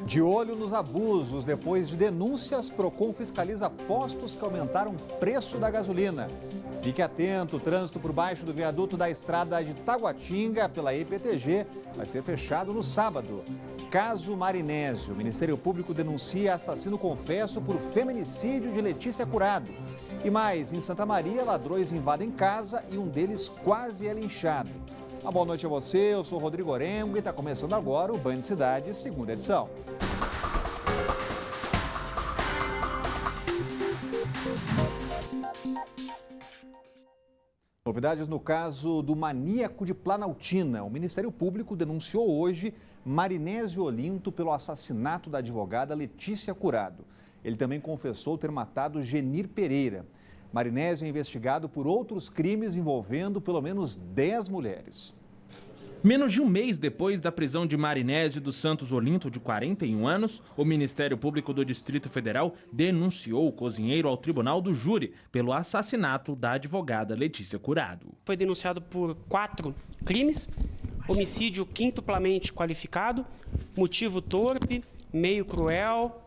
De olho nos abusos, depois de denúncias, Procon fiscaliza postos que aumentaram o preço da gasolina. Fique atento, o trânsito por baixo do viaduto da estrada de Taguatinga, pela EPTG, vai ser fechado no sábado. Caso Marinésio, o Ministério Público denuncia assassino confesso por feminicídio de Letícia Curado. E mais, em Santa Maria, ladrões invadem casa e um deles quase é linchado. Uma boa noite a você, eu sou Rodrigo Orengo e está começando agora o Band Cidade, segunda edição. Novidades no caso do maníaco de Planaltina. O Ministério Público denunciou hoje Marinésio Olinto pelo assassinato da advogada Letícia Curado. Ele também confessou ter matado Genir Pereira. Marinésio é investigado por outros crimes envolvendo pelo menos 10 mulheres. Menos de um mês depois da prisão de Marinésio dos Santos Olinto, de 41 anos, o Ministério Público do Distrito Federal denunciou o cozinheiro ao Tribunal do Júri pelo assassinato da advogada Letícia Curado. Foi denunciado por 4 crimes: homicídio quintuplamente qualificado, motivo torpe, meio cruel,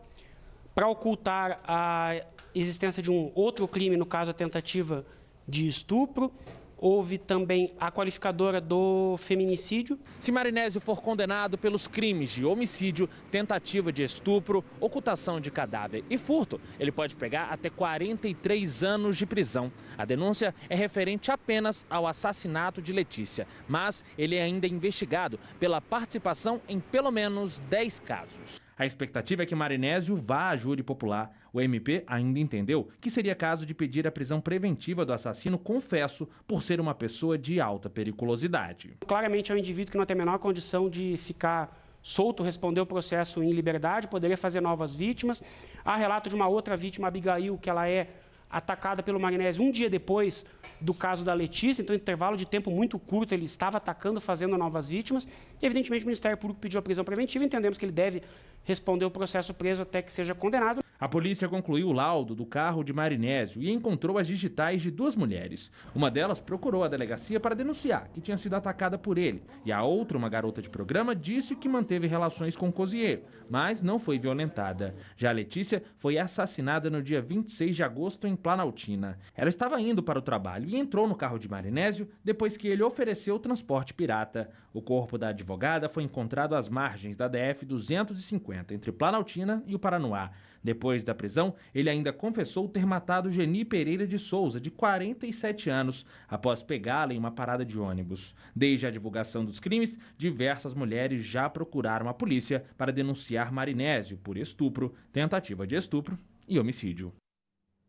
para ocultar a existência de um outro crime, no caso a tentativa de estupro. Houve também a qualificadora do feminicídio. Se Marinésio for condenado pelos crimes de homicídio, tentativa de estupro, ocultação de cadáver e furto, ele pode pegar até 43 anos de prisão. A denúncia é referente apenas ao assassinato de Letícia, mas ele é ainda investigado pela participação em pelo menos 10 casos. A expectativa é que Marinésio vá à júri popular. O MP ainda entendeu que seria caso de pedir a prisão preventiva do assassino confesso por ser uma pessoa de alta periculosidade. Claramente é um indivíduo que não tem a menor condição de ficar solto, responder o processo em liberdade, poderia fazer novas vítimas. Há relato de uma outra vítima, Abigail, que ela é atacada pelo Marinésio um dia depois do caso da Letícia, então em intervalo de tempo muito curto ele estava atacando, fazendo novas vítimas. Evidentemente o Ministério Público pediu a prisão preventiva, entendemos que ele deve responder o processo preso até que seja condenado. A polícia concluiu o laudo do carro de Marinésio e encontrou as digitais de 2 mulheres. Uma delas procurou a delegacia para denunciar que tinha sido atacada por ele. E a outra, uma garota de programa, disse que manteve relações com o cozinheiro, mas não foi violentada. Já a Letícia foi assassinada no dia 26 de agosto em Planaltina. Ela estava indo para o trabalho e entrou no carro de Marinésio depois que ele ofereceu transporte pirata. O corpo da advogada foi encontrado às margens da DF-250, entre Planaltina e o Paranoá. Depois da prisão, ele ainda confessou ter matado Genir Pereira de Souza, de 47 anos, após pegá-la em uma parada de ônibus. Desde a divulgação dos crimes, diversas mulheres já procuraram a polícia para denunciar Marinésio por estupro, tentativa de estupro e homicídio.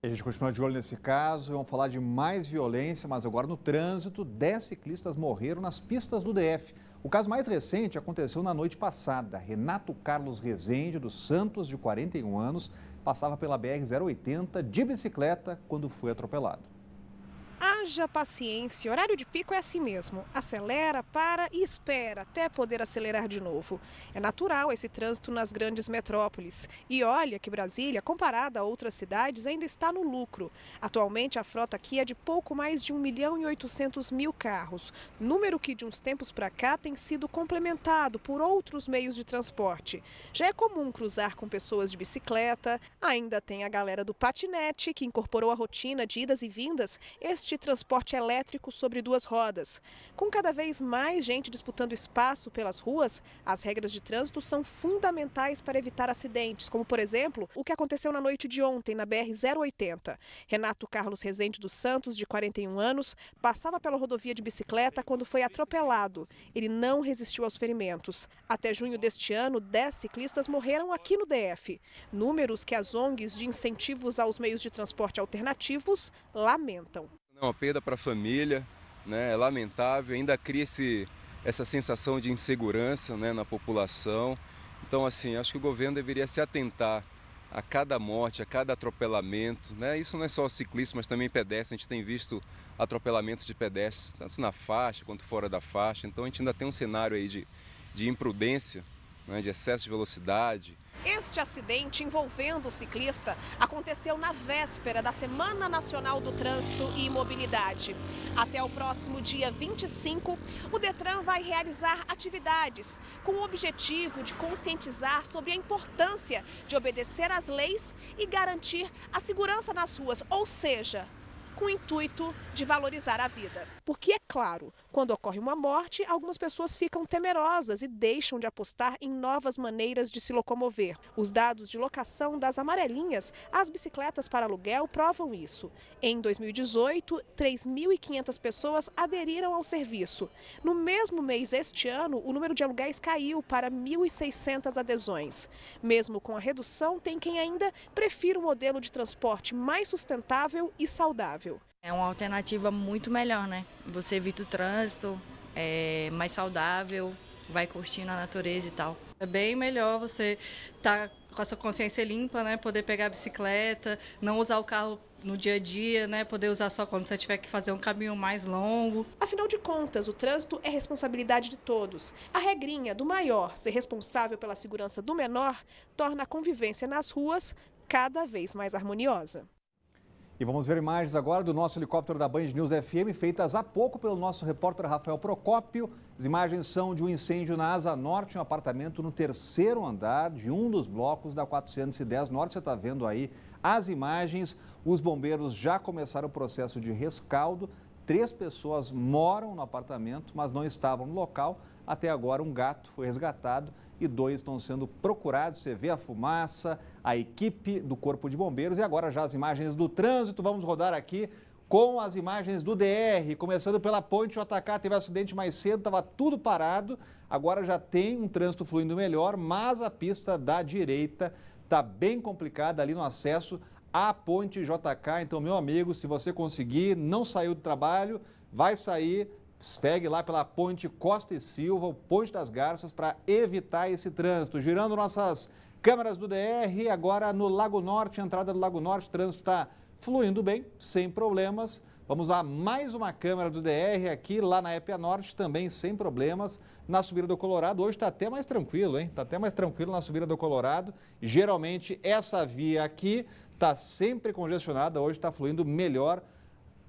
A gente continua de olho nesse caso, vamos falar de mais violência, mas agora no trânsito, 10 ciclistas morreram nas pistas do DF. O caso mais recente aconteceu na noite passada. Renato Carlos Rezende, dos Santos, de 41 anos, passava pela BR-080 de bicicleta quando foi atropelado. Haja paciência, horário de pico é assim mesmo. Acelera, para e espera até poder acelerar de novo. É natural esse trânsito nas grandes metrópoles. E olha que Brasília, comparada a outras cidades, ainda está no lucro. Atualmente a frota aqui é de pouco mais de 1.800.000 carros. Número que de uns tempos para cá tem sido complementado por outros meios de transporte. Já é comum cruzar com pessoas de bicicleta, ainda tem a galera do patinete, que incorporou a rotina de idas e vindas, este transporte elétrico sobre 2 rodas. Com cada vez mais gente disputando espaço pelas ruas, as regras de trânsito são fundamentais para evitar acidentes, como, por exemplo, o que aconteceu na noite de ontem na BR-080. Renato Carlos Rezende dos Santos, de 41 anos, passava pela rodovia de bicicleta quando foi atropelado. Ele não resistiu aos ferimentos. Até junho deste ano, 10 ciclistas morreram aqui no DF. Números que as ONGs de incentivos aos meios de transporte alternativos lamentam. É uma perda para a família, né? É lamentável, ainda cria essa sensação de insegurança, né, na população. Então, assim, acho que o governo deveria se atentar a cada morte, a cada atropelamento, né? Isso não é só ciclista, mas também pedestre. A gente tem visto atropelamentos de pedestres, tanto na faixa quanto fora da faixa. Então, a gente ainda tem um cenário aí de imprudência né, de excesso de velocidade. Este acidente envolvendo o ciclista aconteceu na véspera da Semana Nacional do Trânsito e Mobilidade. Até o próximo dia 25, o Detran vai realizar atividades com o objetivo de conscientizar sobre a importância de obedecer às leis e garantir a segurança nas ruas, ou seja, com o intuito de valorizar a vida. Porque, é claro, quando ocorre uma morte, algumas pessoas ficam temerosas e deixam de apostar em novas maneiras de se locomover. Os dados de locação das amarelinhas, as bicicletas para aluguel, provam isso. Em 2018, 3.500 pessoas aderiram ao serviço. No mesmo mês este ano, o número de aluguéis caiu para 1.600 adesões. Mesmo com a redução, tem quem ainda prefira o modelo de transporte mais sustentável e saudável. É uma alternativa muito melhor, né? Você evita o trânsito, é mais saudável, vai curtindo a natureza e tal. É bem melhor você estar com a sua consciência limpa, né? Poder pegar a bicicleta, não usar o carro no dia a dia, né? Poder usar só quando você tiver que fazer um caminho mais longo. Afinal de contas, o trânsito é responsabilidade de todos. A regrinha do maior ser responsável pela segurança do menor torna a convivência nas ruas cada vez mais harmoniosa. E vamos ver imagens agora do nosso helicóptero da Band News FM, feitas há pouco pelo nosso repórter Rafael Procópio. As imagens são de um incêndio na Asa Norte, um apartamento no 3º andar de um dos blocos da 410 Norte. Você está vendo aí as imagens. Os bombeiros já começaram o processo de rescaldo. 3 pessoas moram no apartamento, mas não estavam no local. Até agora, um gato foi resgatado e 2 estão sendo procurados. Você vê a fumaça, a equipe do Corpo de Bombeiros. E agora já as imagens do trânsito. Vamos rodar aqui com as imagens do DR. Começando pela Ponte JK, teve acidente mais cedo, estava tudo parado. Agora já tem um trânsito fluindo melhor, mas a pista da direita está bem complicada ali no acesso à Ponte JK. Então, meu amigo, se você conseguir, não saiu do trabalho, vai sair. Pegue lá pela Ponte Costa e Silva, o Ponte das Garças, para evitar esse trânsito. Girando nossas câmeras do DR, agora no Lago Norte, entrada do Lago Norte, o trânsito está fluindo bem, sem problemas. Vamos lá, mais uma câmera do DR aqui, lá na Épia Norte, também sem problemas. Na subida do Colorado, hoje está até mais tranquilo, hein? Está até mais tranquilo na subida do Colorado. Geralmente, essa via aqui está sempre congestionada, hoje está fluindo melhor.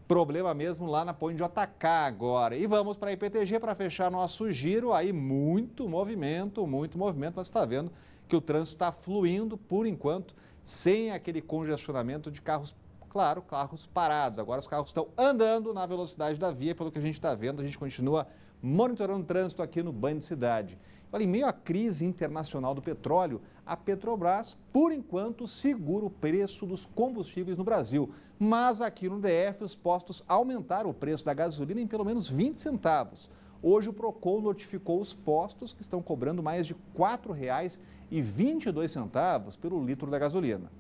Problema mesmo lá na Ponte JK agora. E vamos para a IPTG para fechar nosso giro. Aí muito movimento, mas você está vendo que o trânsito está fluindo por enquanto, sem aquele congestionamento de carros, claro, carros parados. Agora os carros estão andando na velocidade da via, pelo que a gente está vendo, a gente continua monitorando o trânsito aqui no Band Cidade. Olha, em meio à crise internacional do petróleo, a Petrobras, por enquanto, segura o preço dos combustíveis no Brasil. Mas aqui no DF, os postos aumentaram o preço da gasolina em pelo menos 20 centavos. Hoje, o Procon notificou os postos que estão cobrando mais de R$ 4,22 pelo litro da gasolina.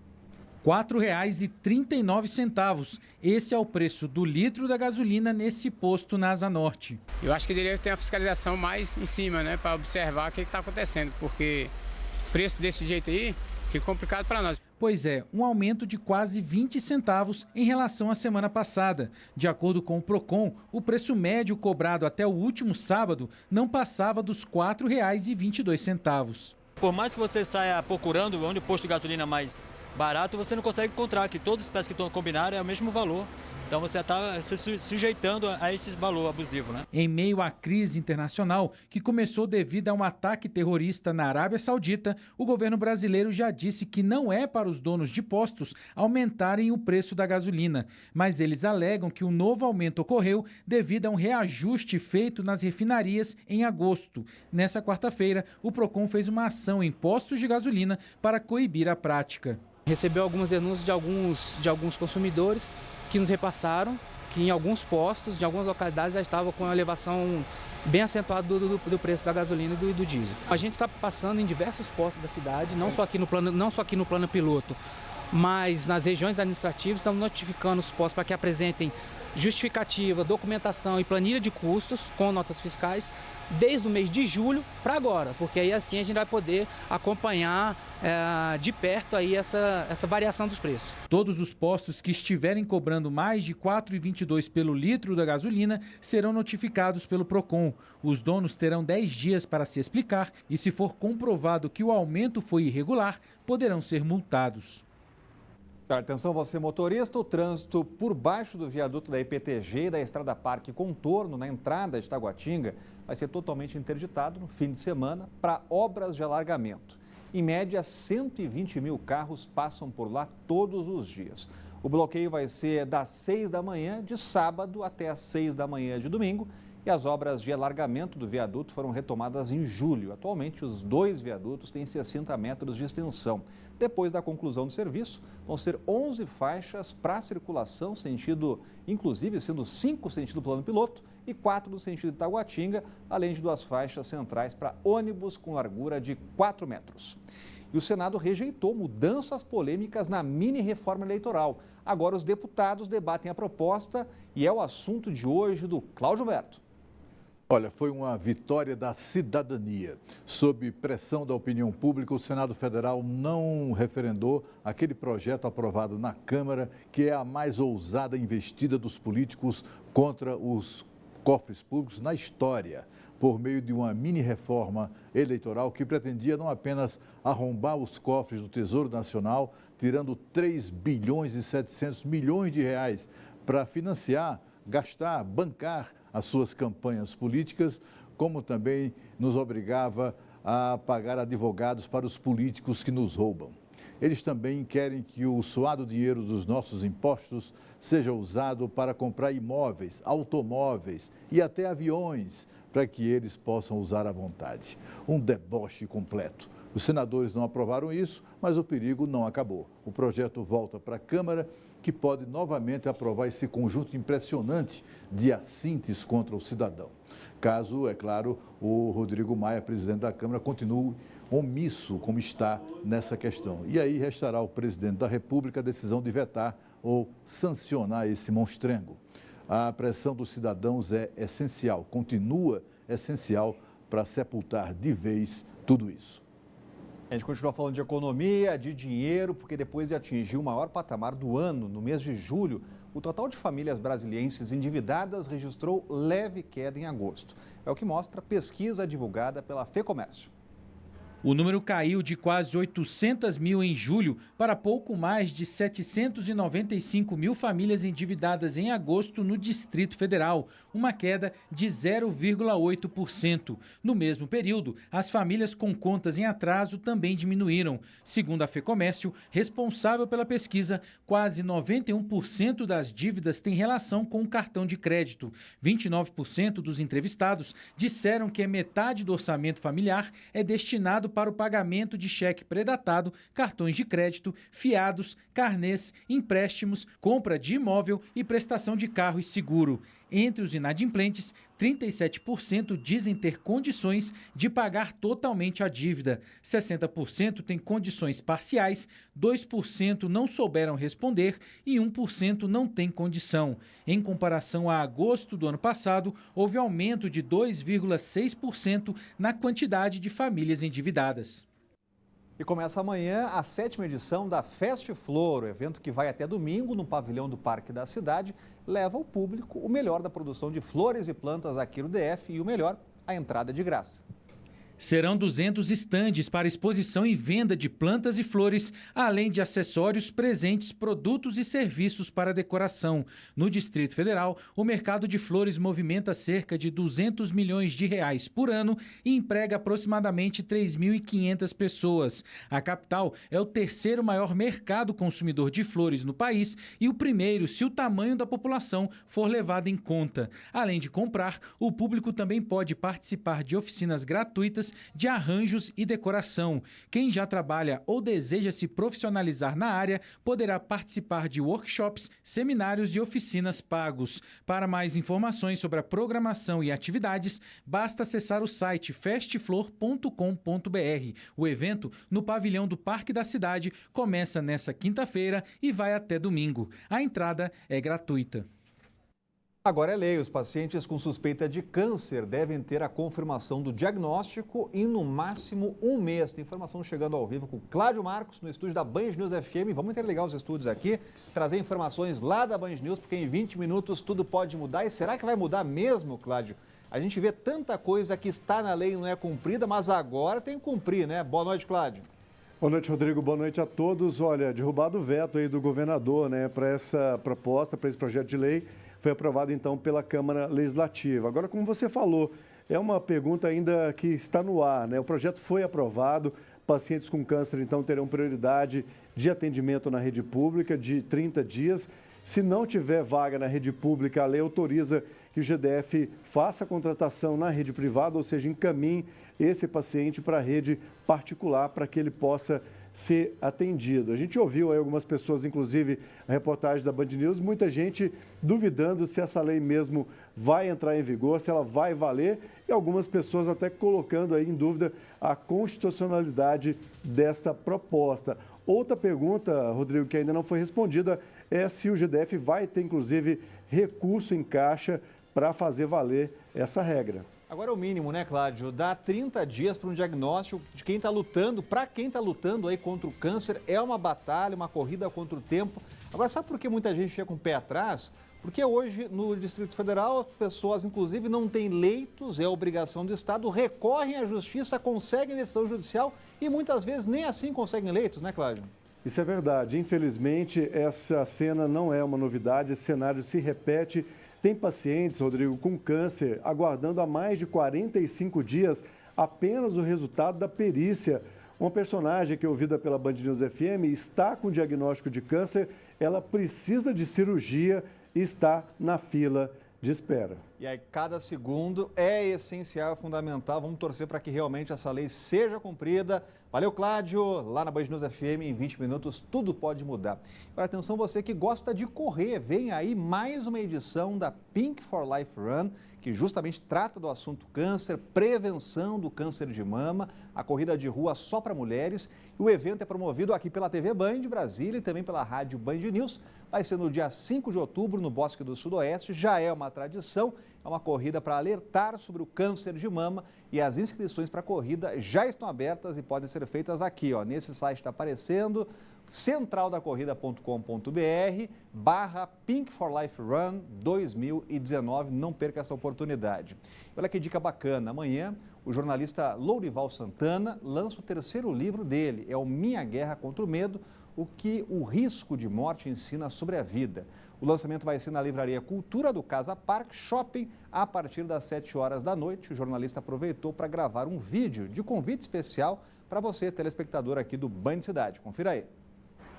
R$ 4,39. Esse é o preço do litro da gasolina nesse posto na Asa Norte. Eu acho que deveria ter uma fiscalização mais em cima, né, para observar o que está acontecendo, porque preço desse jeito aí fica complicado para nós. Pois é, um aumento de quase 20 centavos em relação à semana passada. De acordo com o Procon, o preço médio cobrado até o último sábado não passava dos R$ 4,22. Por mais que você saia procurando onde o posto de gasolina é mais barato, você não consegue encontrar, que todos os preços que estão combinados é o mesmo valor. Então você está se sujeitando a esse valor abusivo, né? Em meio à crise internacional, que começou devido a um ataque terrorista na Arábia Saudita, o governo brasileiro já disse que não é para os donos de postos aumentarem o preço da gasolina. Mas eles alegam que o novo aumento ocorreu devido a um reajuste feito nas refinarias em agosto. Nessa quarta-feira, o Procon fez uma ação em postos de gasolina para coibir a prática. Recebeu algumas denúncias de alguns consumidores que nos repassaram que em alguns postos, de algumas localidades, já estava com uma elevação bem acentuada do preço da gasolina e do diesel. A gente está passando em diversos postos da cidade, não só aqui no plano piloto, mas nas regiões administrativas, estamos notificando os postos para que apresentem justificativa, documentação e planilha de custos com notas fiscais desde o mês de julho para agora, porque aí assim a gente vai poder acompanhar de perto aí essa variação dos preços. Todos os postos que estiverem cobrando mais de R$ 4,22 pelo litro da gasolina serão notificados pelo PROCON. Os donos terão 10 dias para se explicar e, se for comprovado que o aumento foi irregular, poderão ser multados. Atenção você motorista, o trânsito por baixo do viaduto da IPTG e da Estrada Parque Contorno, na entrada de Taguatinga, vai ser totalmente interditado no fim de semana para obras de alargamento. Em média, 120 mil carros passam por lá todos os dias. O bloqueio vai ser das 6 da manhã de sábado até as 6 da manhã de domingo e as obras de alargamento do viaduto foram retomadas em julho. Atualmente, os 2 viadutos têm 60 metros de extensão. Depois da conclusão do serviço, vão ser 11 faixas para circulação, sentido, inclusive sendo 5 sentido plano piloto e 4 do sentido de Taguatinga, além de 2 faixas centrais para ônibus com largura de 4 metros. E o Senado rejeitou mudanças polêmicas na mini-reforma eleitoral. Agora os deputados debatem a proposta e é o assunto de hoje do Cláudio Berto. Olha, foi uma vitória da cidadania. Sob pressão da opinião pública, o Senado Federal não referendou aquele projeto aprovado na Câmara, que é a mais ousada investida dos políticos contra os cofres públicos na história, por meio de uma mini-reforma eleitoral que pretendia não apenas arrombar os cofres do Tesouro Nacional, tirando 3 bilhões e 700 milhões de reais para financiar, gastar, bancar as suas campanhas políticas, como também nos obrigava a pagar advogados para os políticos que nos roubam. Eles também querem que o suado dinheiro dos nossos impostos seja usado para comprar imóveis, automóveis e até aviões, para que eles possam usar à vontade. Um deboche completo. Os senadores não aprovaram isso, mas o perigo não acabou. O projeto volta para a Câmara, que pode novamente aprovar esse conjunto impressionante de assintes contra o cidadão. Caso, é claro, o Rodrigo Maia, presidente da Câmara, continue omisso como está nessa questão. E aí restará ao presidente da República a decisão de vetar ou sancionar esse monstrengo. A pressão dos cidadãos é essencial, continua essencial para sepultar de vez tudo isso. A gente continua falando de economia, de dinheiro, porque depois de atingir o maior patamar do ano, no mês de julho, o total de famílias brasilienses endividadas registrou leve queda em agosto. É o que mostra a pesquisa divulgada pela FEComércio. O número caiu de quase 800 mil em julho para pouco mais de 795 mil famílias endividadas em agosto no Distrito Federal, uma queda de 0,8%. No mesmo período, as famílias com contas em atraso também diminuíram. Segundo a FEComércio, responsável pela pesquisa, quase 91% das dívidas têm relação com o cartão de crédito. 29% dos entrevistados disseram que metade do orçamento familiar é destinado para o pagamento de cheque predatado, cartões de crédito, fiados, carnês, empréstimos, compra de imóvel e prestação de carro e seguro. Entre os inadimplentes, 37% dizem ter condições de pagar totalmente a dívida, 60% têm condições parciais, 2% não souberam responder e 1% não tem condição. Em comparação a agosto do ano passado, houve aumento de 2,6% na quantidade de famílias endividadas. E começa amanhã a 7ª edição da Fest Flor, o evento que vai até domingo no pavilhão do Parque da Cidade, leva ao público o melhor da produção de flores e plantas aqui no DF e o melhor, a entrada de graça. Serão 200 estandes para exposição e venda de plantas e flores, além de acessórios, presentes, produtos e serviços para decoração. No Distrito Federal, o mercado de flores movimenta cerca de 200 milhões de reais por ano e emprega aproximadamente 3.500 pessoas. A capital é o terceiro maior mercado consumidor de flores no país e o primeiro se o tamanho da população for levado em conta. Além de comprar, o público também pode participar de oficinas gratuitas de arranjos e decoração. Quem já trabalha ou deseja se profissionalizar na área poderá participar de workshops, seminários e oficinas pagos. Para mais informações sobre a programação e atividades, basta acessar o site festflor.com.br. O evento, no pavilhão do Parque da Cidade, começa nesta quinta-feira e vai até domingo. A entrada é gratuita. Agora é lei, os pacientes com suspeita de câncer devem ter a confirmação do diagnóstico em no máximo um mês. Tem informação chegando ao vivo com o Cláudio Marcos, no estúdio da Band News FM. Vamos interligar os estúdios aqui, trazer informações lá da Band News, porque em 20 minutos tudo pode mudar. E será que vai mudar mesmo, Cláudio? A gente vê tanta coisa que está na lei e não é cumprida, mas agora tem que cumprir, né? Boa noite, Cláudio. Boa noite, Rodrigo. Boa noite a todos. Olha, derrubado o veto aí do governador, né, para essa proposta, para esse projeto de lei. Foi aprovado, então, pela Câmara Legislativa. Agora, como você falou, é uma pergunta ainda que está no ar, né? O projeto foi aprovado, pacientes com câncer, então, terão prioridade de atendimento na rede pública de 30 dias. Se não tiver vaga na rede pública, a lei autoriza que o GDF faça a contratação na rede privada, ou seja, encaminhe esse paciente para a rede particular para que ele possa ser atendido. A gente ouviu aí algumas pessoas, inclusive a reportagem da Band News, muita gente duvidando se essa lei mesmo vai entrar em vigor, se ela vai valer, e algumas pessoas até colocando aí em dúvida a constitucionalidade desta proposta. Outra pergunta, Rodrigo, que ainda não foi respondida, é se o GDF vai ter, inclusive, recurso em caixa para fazer valer essa regra. Agora é o mínimo, né, Cláudio? Dá 30 dias para um diagnóstico de quem está lutando, para quem está lutando aí contra o câncer. É uma batalha, uma corrida contra o tempo. Agora, sabe por que muita gente fica com o pé atrás? Porque hoje, no Distrito Federal, as pessoas, inclusive, não têm leitos, é obrigação do Estado, recorrem à Justiça, conseguem decisão judicial e muitas vezes nem assim conseguem leitos, né, Cláudio? Isso é verdade. Infelizmente, essa cena não é uma novidade, esse cenário se repete. Tem pacientes, Rodrigo, com câncer, aguardando há mais de 45 dias apenas o resultado da perícia. Uma personagem que é ouvida pela Band News FM está com diagnóstico de câncer, ela precisa de cirurgia e está na fila de espera. E aí, cada segundo é essencial, é fundamental. Vamos torcer para que realmente essa lei seja cumprida. Valeu, Cláudio. Lá na Band News FM, em 20 minutos, tudo pode mudar. Agora, atenção, você que gosta de correr. Vem aí mais uma edição da Pink for Life Run, que justamente trata do assunto câncer, prevenção do câncer de mama, a corrida de rua só para mulheres. E o evento é promovido aqui pela TV Band Brasília e também pela Rádio Band News. Vai ser no dia 5 de outubro, no Bosque do Sudoeste. Já é uma tradição, é uma corrida para alertar sobre o câncer de mama e as inscrições para a corrida já estão abertas e podem ser feitas aqui, ó, nesse site está aparecendo, centraldacorrida.com.br/Pink for Life Run 2019. Não perca essa oportunidade. Olha que dica bacana. Amanhã, o jornalista Lourival Santana lança o terceiro livro dele. É o Minha Guerra contra o Medo, o que o risco de morte ensina sobre a vida. O lançamento vai ser na Livraria Cultura do Casa Park Shopping a partir das 7 horas da noite. O jornalista aproveitou para gravar um vídeo de convite especial para você, telespectador aqui do Band Cidade. Confira aí.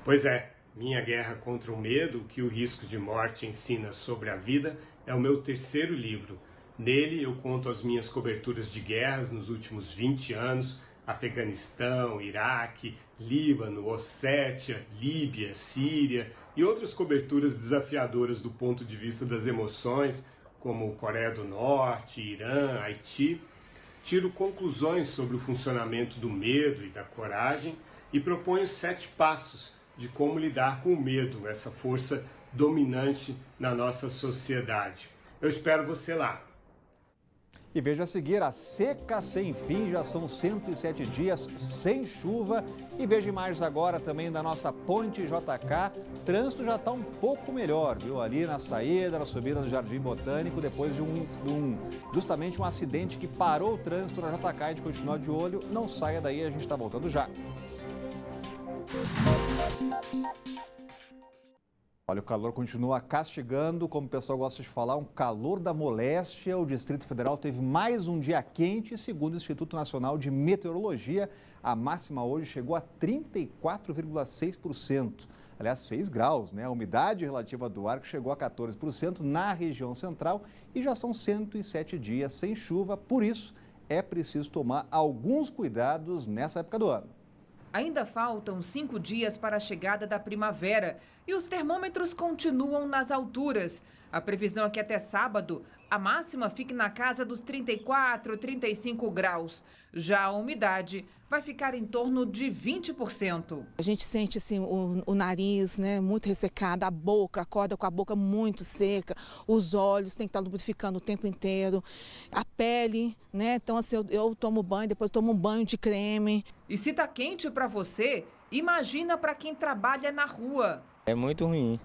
Pois é, Minha Guerra contra o Medo, que o risco de morte ensina sobre a vida, é o meu terceiro livro. Nele eu conto as minhas coberturas de guerras nos últimos 20 anos, Afeganistão, Iraque, Líbano, Ossétia, Líbia, Síria e outras coberturas desafiadoras do ponto de vista das emoções, como Coreia do Norte, Irã, Haiti. Tiro conclusões sobre o funcionamento do medo e da coragem e proponho 7 passos de como lidar com o medo, essa força dominante na nossa sociedade. Eu espero você lá. E veja a seguir, a seca sem fim, já são 107 dias sem chuva. E veja imagens agora também da nossa ponte JK. O trânsito já está um pouco melhor, viu? Ali na saída, na subida do Jardim Botânico, depois de justamente um acidente que parou o trânsito na JK. A gente continua de olho, não saia daí, a gente está voltando já. Olha, o calor continua castigando, como o pessoal gosta de falar, um calor da moléstia. O Distrito Federal teve mais um dia quente e, segundo o Instituto Nacional de Meteorologia, a máxima hoje chegou a 34,6%. Aliás, 6 graus, né? A umidade relativa do ar que chegou a 14% na região central e já são 107 dias sem chuva. Por isso, é preciso tomar alguns cuidados nessa época do ano. Ainda faltam 5 dias para a chegada da primavera e os termômetros continuam nas alturas. A previsão é que até sábado a máxima fique na casa dos 34, 35 graus. Já a umidade vai ficar em torno de 20%. A gente sente assim, o nariz, né, muito ressecado, a boca, acorda com a boca muito seca, os olhos tem que estar lubrificando o tempo inteiro, a pele, né? Então assim, eu tomo banho, depois tomo um banho de creme. E se tá quente para você, imagina para quem trabalha na rua. É muito ruim.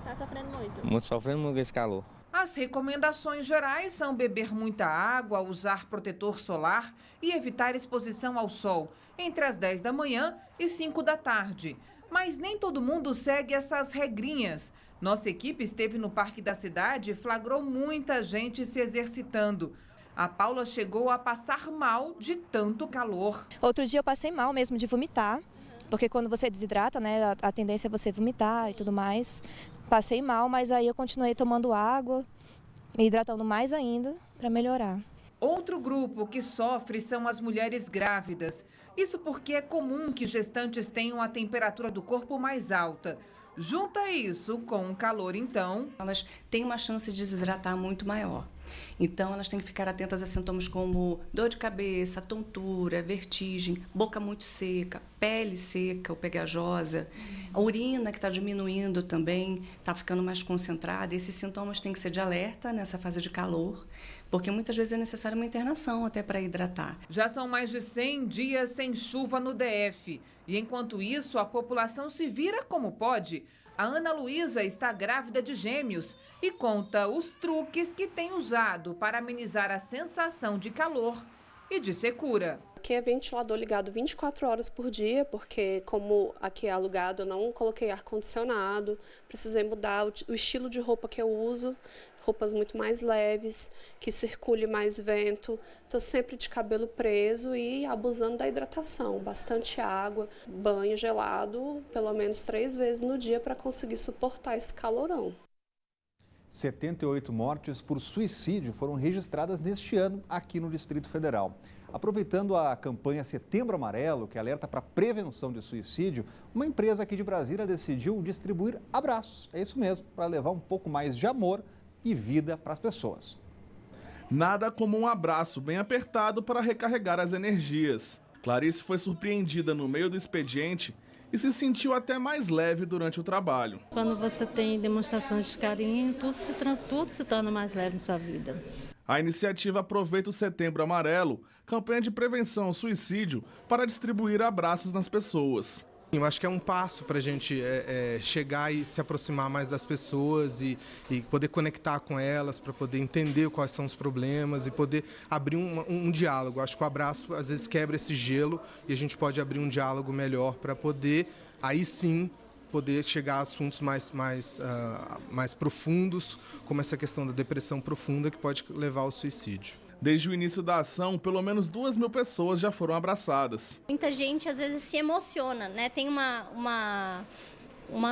Tá sofrendo muito? Muito sofrendo muito com esse calor. As recomendações gerais são beber muita água, usar protetor solar e evitar exposição ao sol entre as 10 da manhã e 5 da tarde. Mas nem todo mundo segue essas regrinhas. Nossa equipe esteve no Parque da Cidade e flagrou muita gente se exercitando. A Paula chegou a passar mal de tanto calor. Outro dia eu passei mal mesmo de vomitar, porque quando você desidrata, né, a tendência é você vomitar e tudo mais. Passei mal, mas aí eu continuei tomando água, me hidratando mais ainda para melhorar. Outro grupo que sofre são as mulheres grávidas. Isso porque é comum que gestantes tenham a temperatura do corpo mais alta. Junta isso com o calor, então... Elas têm uma chance de desidratar muito maior. Então, elas têm que ficar atentas a sintomas como dor de cabeça, tontura, vertigem, boca muito seca, pele seca ou pegajosa, a urina que está diminuindo também, está ficando mais concentrada. Esses sintomas têm que ser de alerta nessa fase de calor, porque muitas vezes é necessária uma internação até para hidratar. Já são mais de 100 dias sem chuva no DF. E enquanto isso, a população se vira como pode. A Ana Luísa está grávida de gêmeos e conta os truques que tem usado para amenizar a sensação de calor e de secura. Aqui é ventilador ligado 24 horas por dia, porque como aqui é alugado, eu não coloquei ar-condicionado, precisei mudar o estilo de roupa que eu uso, roupas muito mais leves, que circule mais vento. Estou sempre de cabelo preso e abusando da hidratação, bastante água, banho gelado, pelo menos 3 vezes no dia para conseguir suportar esse calorão. 78 mortes por suicídio foram registradas neste ano aqui no Distrito Federal. Aproveitando a campanha Setembro Amarelo, que alerta para a prevenção de suicídio, uma empresa aqui de Brasília decidiu distribuir abraços. É isso mesmo, para levar um pouco mais de amor e vida para as pessoas. Nada como um abraço bem apertado para recarregar as energias. Clarice foi surpreendida no meio do expediente e se sentiu até mais leve durante o trabalho. Quando você tem demonstrações de carinho, tudo se torna mais leve na sua vida. A iniciativa Aproveita o Setembro Amarelo, campanha de prevenção ao suicídio, para distribuir abraços nas pessoas. Eu acho que é um passo para a gente chegar e se aproximar mais das pessoas e poder conectar com elas, para poder entender quais são os problemas e poder abrir um diálogo. Eu acho que o abraço às vezes quebra esse gelo e a gente pode abrir um diálogo melhor para poder, aí sim, poder chegar a assuntos mais profundos, como essa questão da depressão profunda que pode levar ao suicídio. Desde o início da ação, pelo menos 2.000 pessoas já foram abraçadas. Muita gente às vezes se emociona, né? Tem uma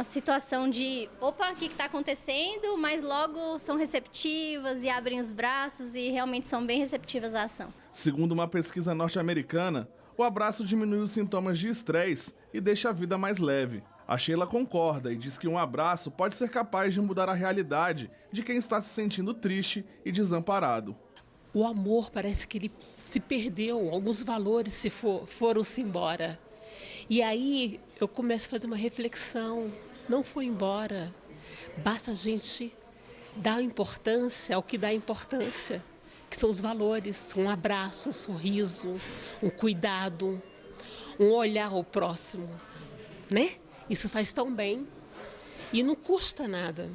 situação de, opa, o que está acontecendo? Mas logo são receptivas e abrem os braços e realmente são bem receptivas à ação. Segundo uma pesquisa norte-americana, o abraço diminui os sintomas de estresse e deixa a vida mais leve. A Sheila concorda e diz que um abraço pode ser capaz de mudar a realidade de quem está se sentindo triste e desamparado. O amor parece que ele se perdeu, alguns valores foram-se embora. E aí eu começo a fazer uma reflexão, não foi embora. Basta a gente dar importância ao que dá importância, que são os valores, um abraço, um sorriso, um cuidado, um olhar ao próximo, né? Isso faz tão bem e não custa nada.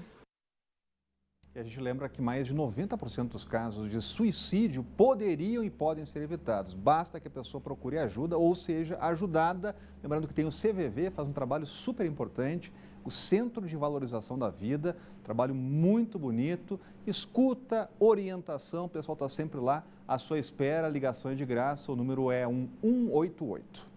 E a gente lembra que mais de 90% dos casos de suicídio poderiam e podem ser evitados. Basta que a pessoa procure ajuda ou seja ajudada. Lembrando que tem o CVV, faz um trabalho super importante, o Centro de Valorização da Vida, trabalho muito bonito, escuta, orientação, o pessoal está sempre lá à sua espera, a ligação é de graça, o número é 188.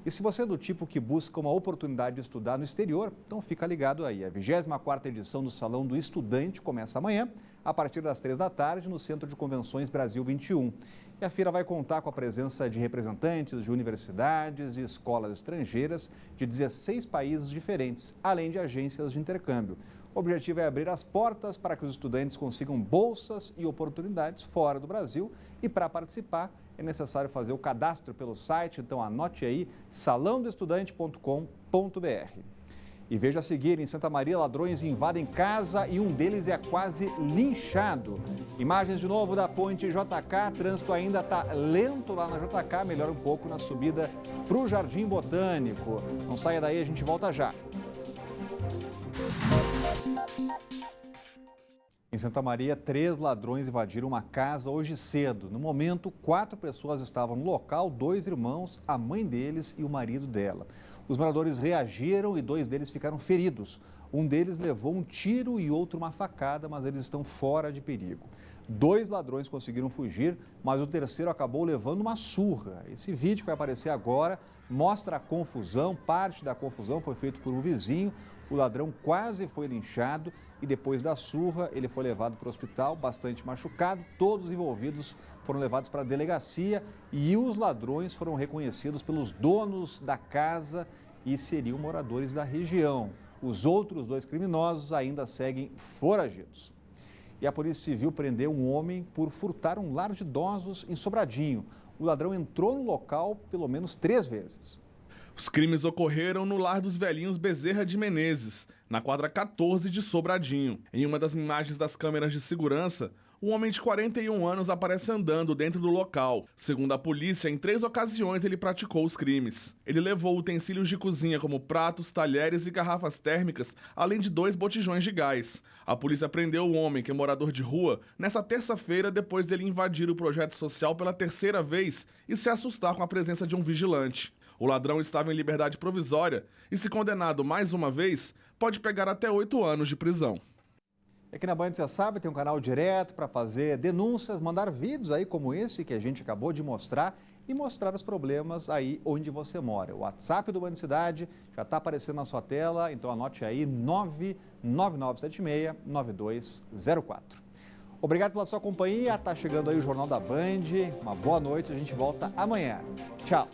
E se você é do tipo que busca uma oportunidade de estudar no exterior, então fica ligado aí. A 24ª edição do Salão do Estudante começa amanhã, a partir das 3 da tarde, no Centro de Convenções Brasil 21. E a feira vai contar com a presença de representantes de universidades e escolas estrangeiras de 16 países diferentes, além de agências de intercâmbio. O objetivo é abrir as portas para que os estudantes consigam bolsas e oportunidades fora do Brasil. E para participar é necessário fazer o cadastro pelo site, então anote aí, salãodoestudante.com.br. E veja a seguir, em Santa Maria, ladrões invadem casa e um deles é quase linchado. Imagens de novo da ponte JK, trânsito ainda está lento lá na JK, melhora um pouco na subida para o Jardim Botânico. Não saia daí, a gente volta já. Em Santa Maria, 3 ladrões invadiram uma casa hoje cedo. No momento, 4 pessoas estavam no local, 2 irmãos, a mãe deles e o marido dela. Os moradores reagiram e 2 deles ficaram feridos. Um deles levou um tiro e outro uma facada, mas eles estão fora de perigo. 2 ladrões conseguiram fugir, mas o terceiro acabou levando uma surra. Esse vídeo que vai aparecer agora mostra a confusão. Parte da confusão foi feita por um vizinho. O ladrão quase foi linchado e depois da surra ele foi levado para o hospital, bastante machucado. Todos os envolvidos foram levados para a delegacia e os ladrões foram reconhecidos pelos donos da casa e seriam moradores da região. Os outros 2 criminosos ainda seguem foragidos. E a Polícia Civil prendeu um homem por furtar um lar de idosos em Sobradinho. O ladrão entrou no local pelo menos 3 vezes. Os crimes ocorreram no Lar dos Velhinhos Bezerra de Menezes, na quadra 14 de Sobradinho. Em uma das imagens das câmeras de segurança, um homem de 41 anos aparece andando dentro do local. Segundo a polícia, em 3 ocasiões ele praticou os crimes. Ele levou utensílios de cozinha como pratos, talheres e garrafas térmicas, além de 2 botijões de gás. A polícia prendeu o homem, que é morador de rua, nessa terça-feira depois dele invadir o projeto social pela 3ª vez e se assustar com a presença de um vigilante. O ladrão estava em liberdade provisória e, se condenado mais uma vez, pode pegar até 8 anos de prisão. Aqui na Band, você sabe, tem um canal direto para fazer denúncias, mandar vídeos aí como esse que a gente acabou de mostrar e mostrar os problemas aí onde você mora. O WhatsApp do Band Cidade já está aparecendo na sua tela, então anote aí 99976-9204. Obrigado pela sua companhia, está chegando aí o Jornal da Band, uma boa noite, a gente volta amanhã. Tchau!